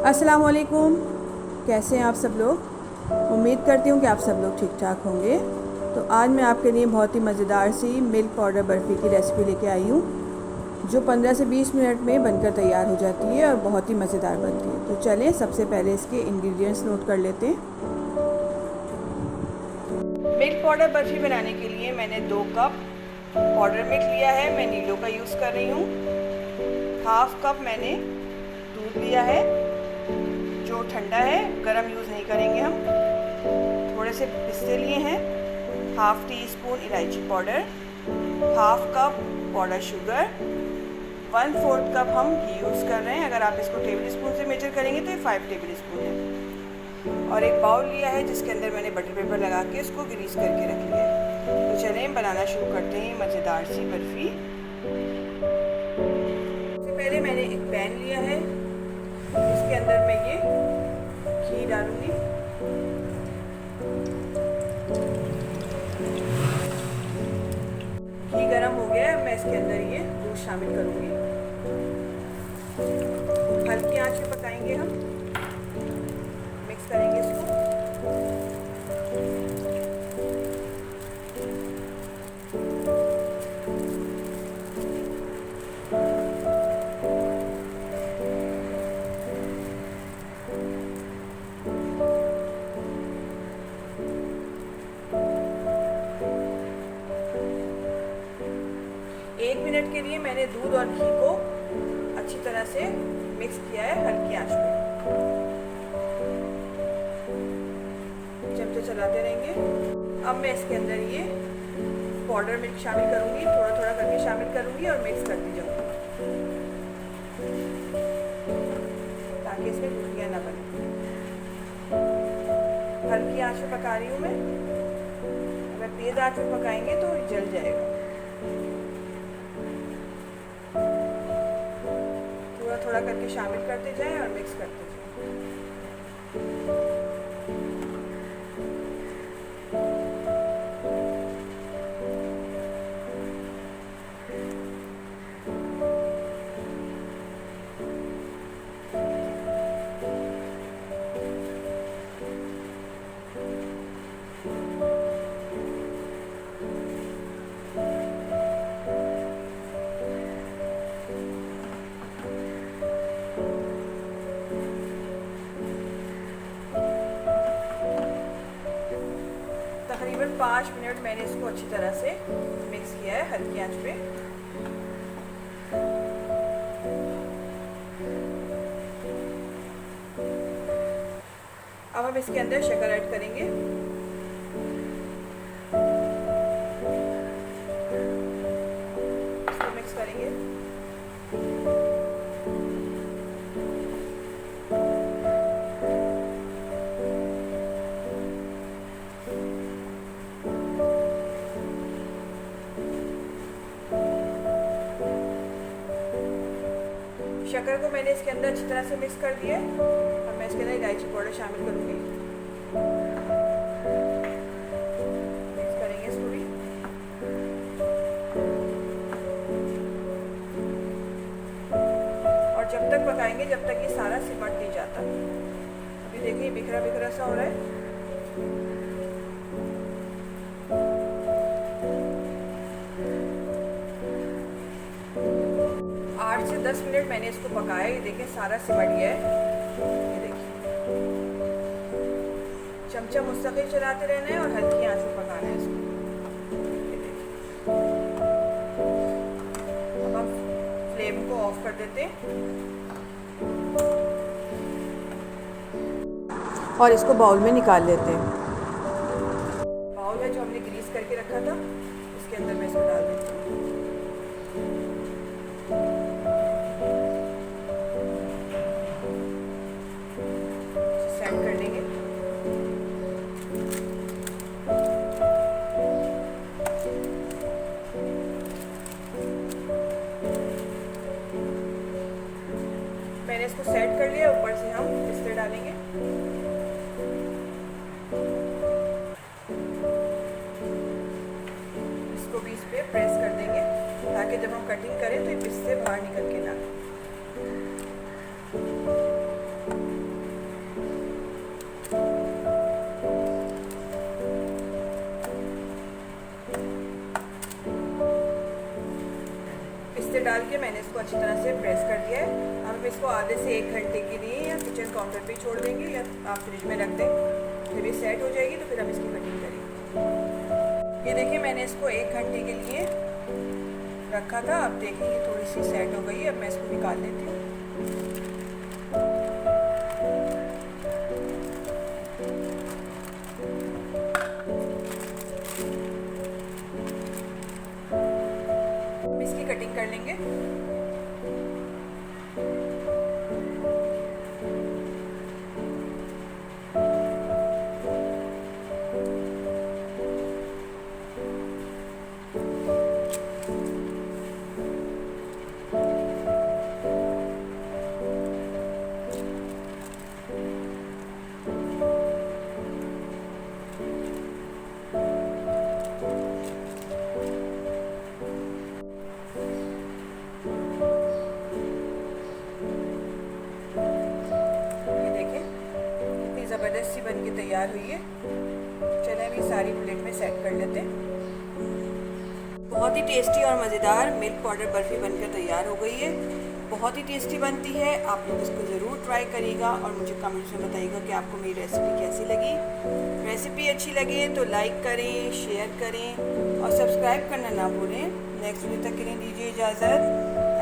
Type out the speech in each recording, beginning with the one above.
अस्सलाम वालेकुम। कैसे हैं आप सब लोग। उम्मीद करती हूँ कि आप सब लोग ठीक ठाक होंगे। तो आज मैं आपके लिए बहुत ही मज़ेदार सी मिल्क पाउडर बर्फ़ी की रेसिपी लेके आई हूँ, जो 15 से 20 मिनट में बनकर तैयार हो जाती है और बहुत ही मज़ेदार बनती है। तो चलें सबसे पहले इसके इंग्रेडिएंट्स नोट कर लेते हैं। मिल्क पाउडर बर्फ़ी बनाने के लिए मैंने 2 कप पाउडर मिल्क लिया है। मैं नीलो का यूज़ कर रही हूँ। हाफ़ कप मैंने दूध लिया है, जो ठंडा है, गरम यूज़ नहीं करेंगे हम। थोड़े से पिस्ते लिए हैं, हाफ़ टी स्पून इलायची powder, half cup powder sugar, 1/4 cup हम घी यूज़ कर रहे हैं। अगर आप इसको टेबल स्पून से मेजर करेंगे तो ये 5 टेबल स्पून है। और एक बाउल लिया है जिसके अंदर मैंने बटर पेपर लगा के इसको ग्रीस करके रख लिया है। तो चलें बनाना शुरू करते हैं मज़ेदार सी बर्फ़ी। सबसे पहले मैंने एक पैन लिया है, इसके अंदर मैं ये घी डालूंगी। घी गरम हो गया है, मैं इसके अंदर ये दूध शामिल करूंगी। हल्की आंच पे पकाएंगे हम, मिक्स करेंगे इसको। एक मिनट के लिए मैंने दूध और घी को अच्छी तरह से मिक्स किया है हल्की आंच पे। चमचे चलाते रहेंगे। अब मैं इसके अंदर ये पाउडर मिल्क शामिल करूंगी, थोड़ा थोड़ा करके शामिल करूंगी और मिक्स करती जाऊंगी ताकि इसमें गुठलियां ना बने। हल्की आंच पे पका रही हूँ मैं, अगर तेज आंच पे पकाएंगे तो जल जाएगा। थोड़ा थोड़ा करके शामिल करते जाएं और मिक्स करते जाएं। तकरीबन 5 मिनट मैंने इसको अच्छी तरह से मिक्स किया है हल्की आंच पे। अब हम इसके अंदर शक्कर ऐड करेंगे। इसको मिक्स करेंगे। शक्कर को मैंने इसके अंदर अच्छी तरह से मिक्स कर दिया है और मैं इसके अंदर इलायची पाउडर शामिल करूंगी। मिक्स करेंगे इसको भी। और जब तक पकाएंगे जब तक ये सारा सिमट नहीं जाता। अभी देखिए बिखरा बिखरा सा हो रहा है। 8 से 10 मिनट मैंने इसको पकाया। ये देखिए सारा सिमट गया है। ये देखिए, चमचा मुस्तकिल चलाते रहना है और हल्की आंच पे पकाना है इसको। ये देखिए, अब हम फ्लेम को ऑफ कर देते हैं और इसको बाउल में निकाल लेते हैं। बाउल है जो हमने ग्रीस करके रखा था, इसके अंदर मैं इसको डाल देती हूँ। सेट कर लेंगे। मैंने इसको सेट कर लिया। ऊपर से हम पिस्ते डालेंगे। इसको भी इस पे प्रेस कर देंगे ताकि जब हम कटिंग करें तो ये पिस्ते बाहर निकल के ना। डाल के मैंने इसको अच्छी तरह से प्रेस कर दिया है। हम इसको आधे से 1 घंटे के लिए या किचन काउंटर पे छोड़ देंगे या आप फ्रिज में रख दें। जब ये सेट हो जाएगी तो फिर हम इसकी कटिंग करेंगे। ये देखिए मैंने इसको 1 घंटे के लिए रखा था। अब देखिए ये थोड़ी सी सेट हो गई है। अब मैं इसको निकाल लेती हूँ। इसकी कटिंग कर लेंगे। ज़बरदस्त सी बन के तैयार हुई है। चलें अभी सारी प्लेट में सेट कर लेते हैं। बहुत ही टेस्टी और मज़ेदार मिल्क पाउडर बर्फ़ी बनकर तैयार हो गई है। बहुत ही टेस्टी बनती है। आप लोग इसको ज़रूर ट्राई करिएगा और मुझे कमेंट्स में बताइएगा कि आपको मेरी रेसिपी कैसी लगी। रेसिपी अच्छी लगे तो लाइक करें, शेयर करें और सब्सक्राइब करना ना भूलें। नेक्स्ट वीडियो तक के लिए दीजिए इजाज़त।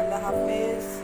अल्लाह हाफ़िज़।